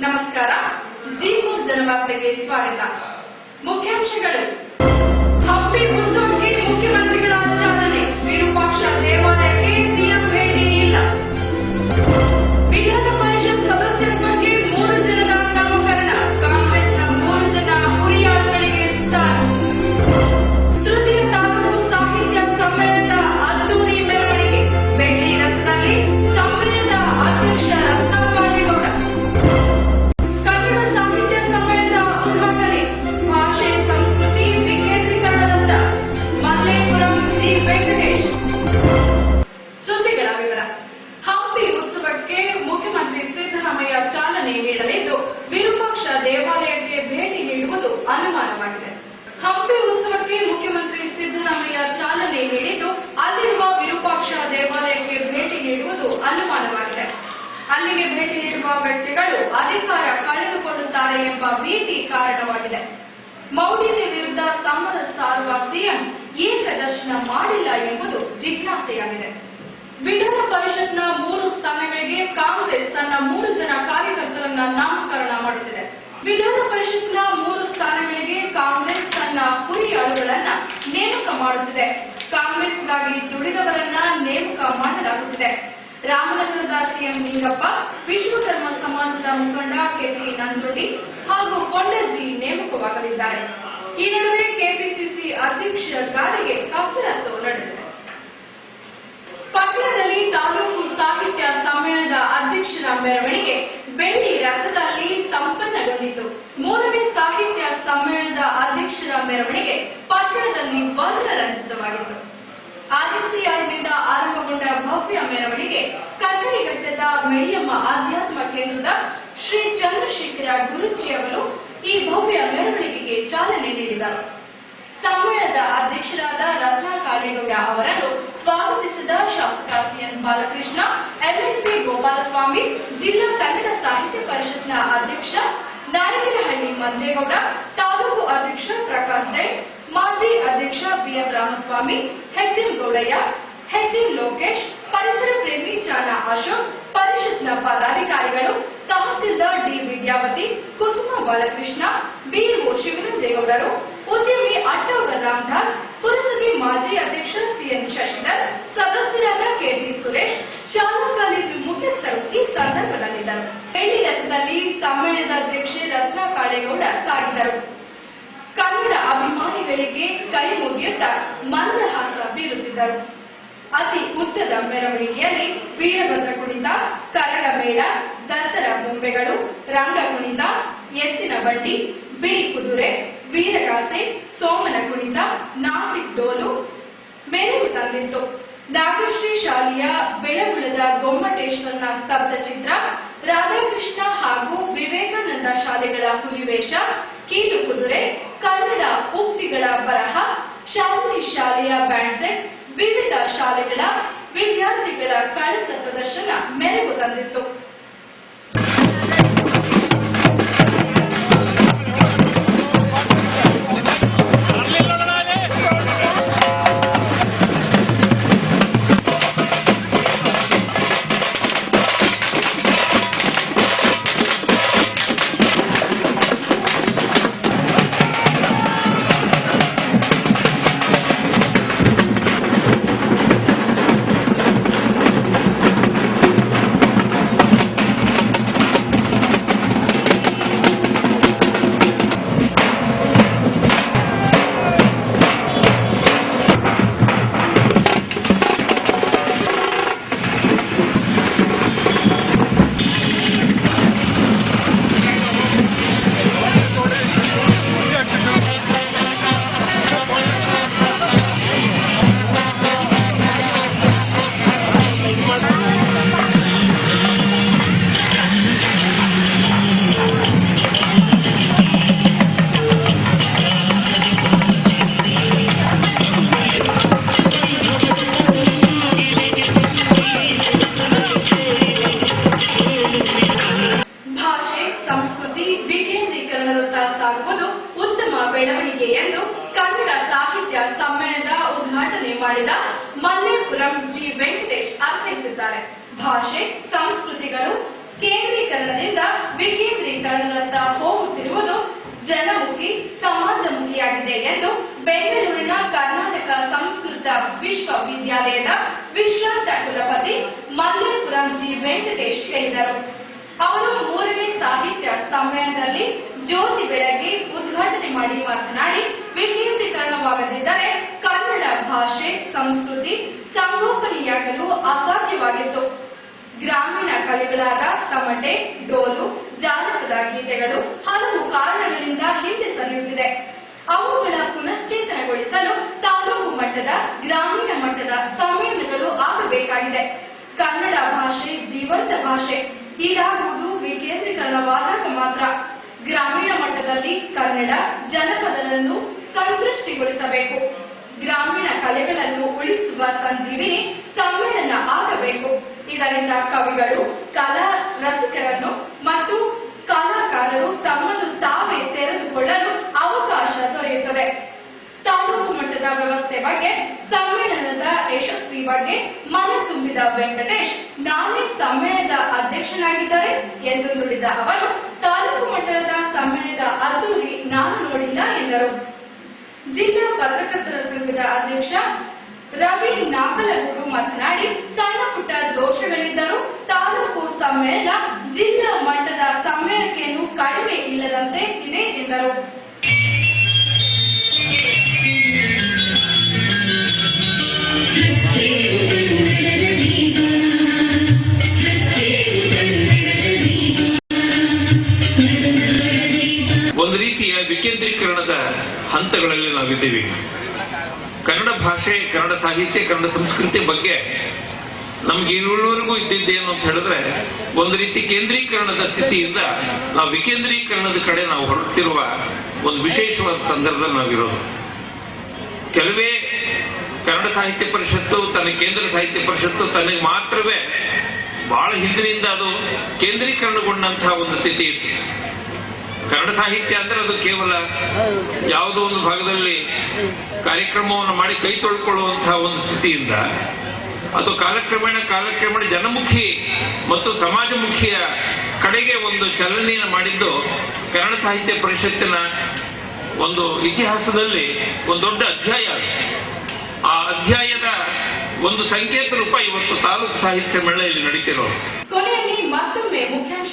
ನಮಸ್ಕಾರ. ಜೀವನ ಜನವಾರ್ತೆಗೆ ಸ್ವಾಗತ. ಮುಖ್ಯಾಂಶಗಳು: ಹಂಪಿ ಉತ್ಸವಕ್ಕೆ ಮುಖ್ಯಮಂತ್ರಿಗಳ ಚಾಲನೆ, ವಿರೂಪಾಕ್ಷ ದೇವಾಲಯಕ್ಕೆ ಸಿಎಂ ಭೇಟಿ ಇಲ್ಲ. ವಿಧಾನ ಪರಿಷತ್ ಸದಸ್ಯತ್ವಕ್ಕೆ 3 ಜನರ ನಾಮಕರಣ, ಕಾಂಗ್ರೆಸ್ನ 3 ಜನ ಹುರಿಯಾಳುಗಳಿಗೆ ಸ್ಥಾನ. ತೃತೀಯ ತಾಲೂಕು ಸಾಹಿತ್ಯ ಸಮ್ಮೇಳನದ ಅದ್ದೂರಿ ಮೆರವಣಿಗೆ, ಬೆಳ್ಳಿ ರಥದಲ್ಲಿ ಸಮ್ಮೇಳನದ ಅಧ್ಯಕ್ಷ ರತ್ನಾಕಾಳೇಗೌಡ. ಕನ್ನಡ ಸಾಹಿತ್ಯ ಸಮ್ಮೇಳನದ ಉದ್ಘಾಟನೆ, ಭಾಷೆ ಸಂಸ್ಕೃತಿ ವಿಕೇಂದ್ರೀಕರಣದ ಮಲ್ಲೇಪುರಂ ಶ್ರೀ ವೆಂಕಟೇಶ್. ಸುದ್ದಿಗಳ ವಿವರ. ಹಂಪಿ ಉತ್ಸವಕ್ಕೆ ಮುಖ್ಯಮಂತ್ರಿ ಸಿದ್ದರಾಮಯ್ಯ ಚಾಲನೆ ನೀಡಲಿದ್ದು, ವಿರೂಪಾಕ್ಷ ದೇವಾಲಯಕ್ಕೆ ಭೇಟಿ ನೀಡುವುದು ಅನುಮಾನವಾಗಿದೆ. ಹಂಪಿ ಉತ್ಸವಕ್ಕೆ ಮುಖ್ಯಮಂತ್ರಿ ಸಿದ್ದರಾಮಯ್ಯ ಚಾಲನೆ ನೀಡಿದ್ದು, ಅಲ್ಲಿರುವ ವಿರೂಪಾಕ್ಷ ದೇವಾಲಯಕ್ಕೆ ಭೇಟಿ ನೀಡುವುದು ಅನುಮಾನವಾಗಿದೆ. ಅಲ್ಲಿಗೆ ಭೇಟಿ ನೀಡುವ ವ್ಯಕ್ತಿಗಳು ಅಧಿಕಾರ ಕಳೆದುಕೊಳ್ಳುತ್ತಾರೆ ಎಂಬ ಭೀತಿ ಕಾರಣವಾಗಿದೆ. ಮೌಢ್ಯತೆ ವಿರುದ್ಧ ಸಮರ ಸಾರುವ ಸಿಎಂ ಏಕ ದರ್ಶನ ಮಾಡಿಲ್ಲ ಎಂಬುದು ಜಿಜ್ಞಾಸೆಯಾಗಿದೆ. ವಿಧಾನ ಪರಿಷತ್ನ 3 ಸ್ಥಾನಗಳಿಗೆ ಕಾಂಗ್ರೆಸ್ ತನ್ನ 3 ಜನ ಕಾರ್ಯಕರ್ತರನ್ನ ನಾಮಕರಣ ಮಾಡುತ್ತಿದೆ. ವಿಧಾನ ಪರಿಷತ್ನ 3 ಸ್ಥಾನಗಳಿಗೆ ಕಾಂಗ್ರೆಸ್ ತನ್ನ ಹುರಿಯಾಳುಗಳನ್ನ ನೇಮಕ ಮಾಡುತ್ತಿದೆ. ಕಾಂಗ್ರೆಸ್ಗಾಗಿ ದುಡಿದವರನ್ನ ನೇಮಕ ಮಾಡಲಾಗುತ್ತಿದೆ. ರಾಮನಗರದ ಸಿಎಂ ನಿಂಗಪ್ಪ, ವಿಶ್ವಕರ್ಮ ಸಮಾಜದ ಮುಖಂಡ ಕೆಪಿ ನಂಜುಂಡಿ ಹಾಗೂ ಕೊಂಡಜ್ಜಿ ನೇಮಕವಾಗಲಿದ್ದಾರೆ. ಈ ನಡುವೆ ಕೆಪಿಸಿಸಿ ಅಧ್ಯಕ್ಷ ಗಾದಿಗೆ ಕಸರತ್ತು ನಡೆದಿದೆ. ಪಟ್ಟಣದಲ್ಲಿ ತಾಲೂಕು ಸಾಹಿತ್ಯ ಸಮ್ಮೇಳನದ ಅಧ್ಯಕ್ಷರ ಮೆರವಣಿಗೆ ಬೆಳ್ಳಿ ರಥದಲ್ಲಿ ಸಂಪನ್ನಗೊಂಡಿತು. 3ನೇ ಸಾಹಿತ್ಯ ಸಮ್ಮೇಳನದ ಅಧ್ಯಕ್ಷರ ಮೆರವಣಿಗೆ ಪಟ್ಟಣದಲ್ಲಿ ವರ್ಣರಂಜಿತವಾಗಿತ್ತು. ಆರ್ಎಸ್ಸಿಆರ್ನಿಂದ ಆರಂಭಗೊಂಡ ಭವ್ಯ ಮೆರವಣಿಗೆ ಕನ್ನಡಿಗಟ್ಟದ ಮೆಳಿಯಮ್ಮ ಆಧ್ಯಾತ್ಮ ಕೇಂದ್ರದ ಶ್ರೀ ಚಂದ್ರಶೇಖರ ಗುರೂಜಿ ಅವರು ಈ ಭವ್ಯ ಮೆರವಣಿಗೆಗೆ ಚಾಲನೆ ನೀಡಿದರು. ಸಮ್ಮೇಳನದ ಅಧ್ಯಕ್ಷರಾದ ರತ್ನಾಕಾಳೇಗೌಡ ಅವರನ್ನು ಸ್ವಾಗತಿಸಿದ ಶಾಸಕ ಸಿಎನ್ ಬಾಲಕೃಷ್ಣ, ಎಂಎಲ್ಸಿ ಗೋಪಾಲಸ್ವಾಮಿ, ಜಿಲ್ಲಾ ಕನ್ನಡ ಸಾಹಿತ್ಯ ಪರಿಷತ್ನ ಅಧ್ಯಕ್ಷ ನಾಯಕನಹಳ್ಳಿ ಮಂದೇಗೌಡ, ತಾಲೂಕು ಅಧ್ಯಕ್ಷ ಪ್ರಕಾಶ್ ಜೈನ್, ಮಾಜಿ ಅಧ್ಯಕ್ಷ BM Ramaswamy, HM Gowdaiah, HM Lokesh, ಪರಿಸರ ಪ್ರೇಮಿ ಚಾಣ ಅಶೋಕ್, ಪರಿಷತ್ನ ಪದಾಧಿಕಾರಿಗಳು, ತಹಸೀಲ್ದಾರ್ ಡಿ ವಿದ್ಯಾವತಿ, ಕುಸುಮ ಬಾಲಕೃಷ್ಣ, ಬಿಇಒ ಶಿವನಂದೇಗೌಡರು, ಉದ್ಯಮಿ ಅಟ್ಟವರ್ ರಾಮದಾಸ್, ಪುರಸಭೆ ಮಾಜಿ ಅಧ್ಯಕ್ಷ ಸಿಎನ್ ಶಶಿಧರ್, ಸದಸ್ಯರಾದ ಕೆಟಿ ಸುರೇಶ್, ಶಾಲಾ ಕಾಲೇಜು ಮುಖ್ಯಸ್ಥರು ಈ ಸಂದರ್ಭದಲ್ಲಿದ್ದರು. ಬೆಳ್ಳಿ ರಥದಲ್ಲಿ ಸಮ್ಮೇಳನದ ಅಧ್ಯಕ್ಷೆ ರತ್ನಾಕಾಳೇಗೌಡ ಸಾಗಿದರು. ಕನ್ನಡ ಅಭಿಮಾನಿಗಳಿಗೆ ಕೈ ಮುಗಿಯುತ್ತಾ ಮಂದಹಾಸ ಬೀರುತ್ತಿದ್ದರು. ಅತಿ ಉದ್ದದ ಮೆರವಣಿಗೆಯಲ್ಲಿ ವೀರಭದ್ರ ಕುಣಿತ, ಕರಗ ಮೇಳ, ದಸರಾ ಬೊಂಬೆಗಳು, ರಂಗ ಕುಣಿತ, ಎತ್ತಿನ ಬಂಡಿ, ಬಿಳಿ ಕುದುರೆ, ವೀರಗಾಸೆ, ಸೋಮನ ಕುಣಿತ, ನಾಸಿಕ್ ಡೋಲು ಮೆರುಗು ತಂದಿತ್ತು. ನಾಗಶ್ರೀ ಶಾಲೆಯ ಬೆಳಗುಳದ ಗೊಮ್ಮಟೇಶ್ವರನ ಸ್ತಬ್ಧ ಚಿತ್ರ, ರಾಧಾಕೃಷ್ಣ ಹಾಗೂ ವಿವೇಕಾನಂದ ಶಾಲೆಗಳ ಹುಲಿವೇಷ, ಕೀಲು ಕುದುರೆ, ಕನ್ನಡ ಉಕ್ತಿಗಳ ಬರಹ, ಶಾಂತಿ ಶಾಲೆಯ ಬ್ಯಾಂಡ್ ಸೆಟ್, ವಿವಿಧ ಶಾಲೆಗಳ ವಿದ್ಯಾರ್ಥಿಗಳ ಕಳಸ ಪ್ರದರ್ಶನ ಮೆರುಗು ತಂದಿತ್ತು. ಮಾಡಿದ ಮಲ್ಲೇಪುರಂ ಶ್ರೀ ವೆಂಕಟೇಶ್ ಅರ್ಥೈಸಿದ್ದಾರೆ. ಭಾಷೆ ಸಂಸ್ಕೃತಿಗಳು ಕೇಂದ್ರೀಕರಣದಿಂದ ವಿಕೇಂದ್ರೀಕರಣ ಸಂಸ್ಕೃತ ವಿಶ್ವವಿದ್ಯಾಲಯದ ವಿಶ್ರಾಂತ ಕುಲಪತಿ ಮಲ್ಲೇಪುರಂ ಜಿ ವೆಂಕಟೇಶ್ ಹೇಳಿದರು. ಅವರು 3ನೇ ಸಾಹಿತ್ಯ ಸಮ್ಮೇಳನದಲ್ಲಿ ಜ್ಯೋತಿ ಬೆಳಗಿ ಉದ್ಘಾಟನೆ ಮಾಡಿ ಮಾತನಾಡಿ, ವಿಕೇಂದ್ರೀಕರಣವಾಗದಿದ್ದರೆ ಕನ್ನಡ ಭಾಷೆ ಸಂಸ್ಕೃತಿ ಸಂಗೋಪನೆಯಾಗಲು ಅಸಾಧ್ಯವಾಗಿತ್ತು. ಗ್ರಾಮೀಣ ಕಲೆಗಳಾದ ತಮಟೆ, ಡೋಲು, ಜಾನಪದ ಗೀತೆಗಳು ಹಲವು ಕಾರಣಗಳಿಂದ ಹಿಂದೆ ಸರಿಯುತ್ತಿದೆ. ಅವುಗಳ ಪುನಶ್ಚೇತನಗೊಳಿಸಲು ತಾಲೂಕು ಮಟ್ಟದ, ಗ್ರಾಮೀಣ ಮಟ್ಟದ ಸಮ್ಮೇಳನಗಳು ಆಗಬೇಕಾಗಿದೆ. ಕನ್ನಡ ಭಾಷೆ ಜೀವಂತ ಭಾಷೆ. ಇದಾಗುವುದು ವಿಕೇಂದ್ರೀಕರಣವಾದಾಗ ಮಾತ್ರ. ಗ್ರಾಮೀಣ ಮಟ್ಟದಲ್ಲಿ ಕನ್ನಡ ಜನಪದಗಳನ್ನು ಸಂತೃಷ್ಟಿಗೊಳಿಸಬೇಕು. ಗ್ರಾಮೀಣ ಕಲೆಗಳನ್ನು ಉಳಿಸುವ ಸಂಜೀವಿನಿ ಸಮ್ಮೇಳನ ಆಗಬೇಕು. ಇದರಿಂದ ಕವಿಗಳು, ಕಲಾ ರಸಿಕರನ್ನು ಮತ್ತು ಕಲಾಕಾರರು ತಮ್ಮನ್ನು ತಾವೇ ತೆರೆದುಕೊಳ್ಳಲು ಅವಕಾಶ ದೊರೆಯುತ್ತದೆ. ತಾಲೂಕು ಮಟ್ಟದ ವ್ಯವಸ್ಥೆ ಬಗ್ಗೆ, ಸಮ್ಮೇಳನದ ಯಶಸ್ವಿ ಬಗ್ಗೆ ಮನ ತುಂಬಿದ ವೆಂಕಟೇಶ್, ನಾನೇ ಸಮ್ಮೇಳನದ ಅಧ್ಯಕ್ಷನಾಗಿದ್ದಾರೆ ಎಂದು ನುಡಿದ ಅವರು, ತಾಲೂಕು ಮಟ್ಟದ ಸಮ್ಮೇಳನದ ಅದ್ದೂರಿ ನಾನು ನೋಡಿಲ್ಲ ಎಂದರು. ಜಿಲ್ಲಾ ಪತ್ರಕರ್ತರ ಸಂಘದ ಅಧ್ಯಕ್ಷ ರವಿ ನಾಕಲಗೂಡು ಮಾತನಾಡಿ, ಸಣ್ಣ ಪುಟ್ಟ ದೋಷಗಳಿದ್ದರೂ ತಾಲೂಕು ಸಮ್ಮೇಳನ ಜಿಲ್ಲಾ ಮಟ್ಟದ ಸಮ್ಮೇಳನಕ್ಕೇನು ಕಡಿಮೆ ಇಲ್ಲದಂತೆ ಇದೆ ಎಂದರು. ಒಂದು ರೀತಿಯ ವಿಕೇಂದ್ರೀಕರಣದ ಹಂತಗಳಲ್ಲಿ ನಾವಿದ್ದೀವಿ. ಕನ್ನಡ ಭಾಷೆ, ಕನ್ನಡ ಸಾಹಿತ್ಯ, ಕನ್ನಡ ಸಂಸ್ಕೃತಿ ಬಗ್ಗೆ ನಮ್ಗೆ ಇಲ್ಲಿವರೆಗೂ ಇದ್ದಿದ್ದೇನು ಅಂತ ಹೇಳಿದ್ರೆ, ಒಂದು ರೀತಿ ಕೇಂದ್ರೀಕರಣದ ಸ್ಥಿತಿಯಿಂದ ನಾವು ವಿಕೇಂದ್ರೀಕರಣದ ಕಡೆ ನಾವು ಹೊರಡ್ತಿರುವ ಒಂದು ವಿಶೇಷವಾದ ಸಂದರ್ಭದಲ್ಲಿ ನಾವಿರೋದು. ಕೆಲವೇ ಕನ್ನಡ ಸಾಹಿತ್ಯ ಪರಿಷತ್ತು, ತನ್ನ ಕೇಂದ್ರ ಸಾಹಿತ್ಯ ಪರಿಷತ್ತು ತನಗೆ ಮಾತ್ರವೇ ಬಹಳ ಹಿಂದಿನಿಂದ ಅದು ಕೇಂದ್ರೀಕರಣಗೊಂಡಂತಹ ಒಂದು ಸ್ಥಿತಿ ಇತ್ತು. ಕನ್ನಡ ಸಾಹಿತ್ಯ ಅಂದ್ರೆ ಅದು ಕೇವಲ ಯಾವುದೋ ಒಂದು ಭಾಗದಲ್ಲಿ ಕಾರ್ಯಕ್ರಮವನ್ನು ಮಾಡಿ ಕೈ ತೊಳ್ಕೊಳ್ಳುವಂತಹ ಒಂದು ಸ್ಥಿತಿಯಿಂದ ಅದು ಕಾಲಕ್ರಮೇಣ ಜನಮುಖಿ ಮತ್ತು ಸಮಾಜಮುಖಿಯ ಕಡೆಗೆ ಒಂದು ಚಲನೆಯನ್ನು ಮಾಡಿದ್ದು ಕನ್ನಡ ಸಾಹಿತ್ಯ ಪರಿಷತ್ತಿನ ಒಂದು ಇತಿಹಾಸದಲ್ಲಿ ಒಂದು ದೊಡ್ಡ ಅಧ್ಯಾಯ. ಆ ಅಧ್ಯಾಯದ ಒಂದು ಸಂಕೇತ ರೂಪ ಇವತ್ತು ತಾಲೂಕು ಸಾಹಿತ್ಯ ಮೇಳ ಇಲ್ಲಿ ನಡೀತಿರೋದು. ಕೊನೆಯಲ್ಲಿ ಮತ್ತೊಮ್ಮೆ ಮುಖ್ಯಾಂಶ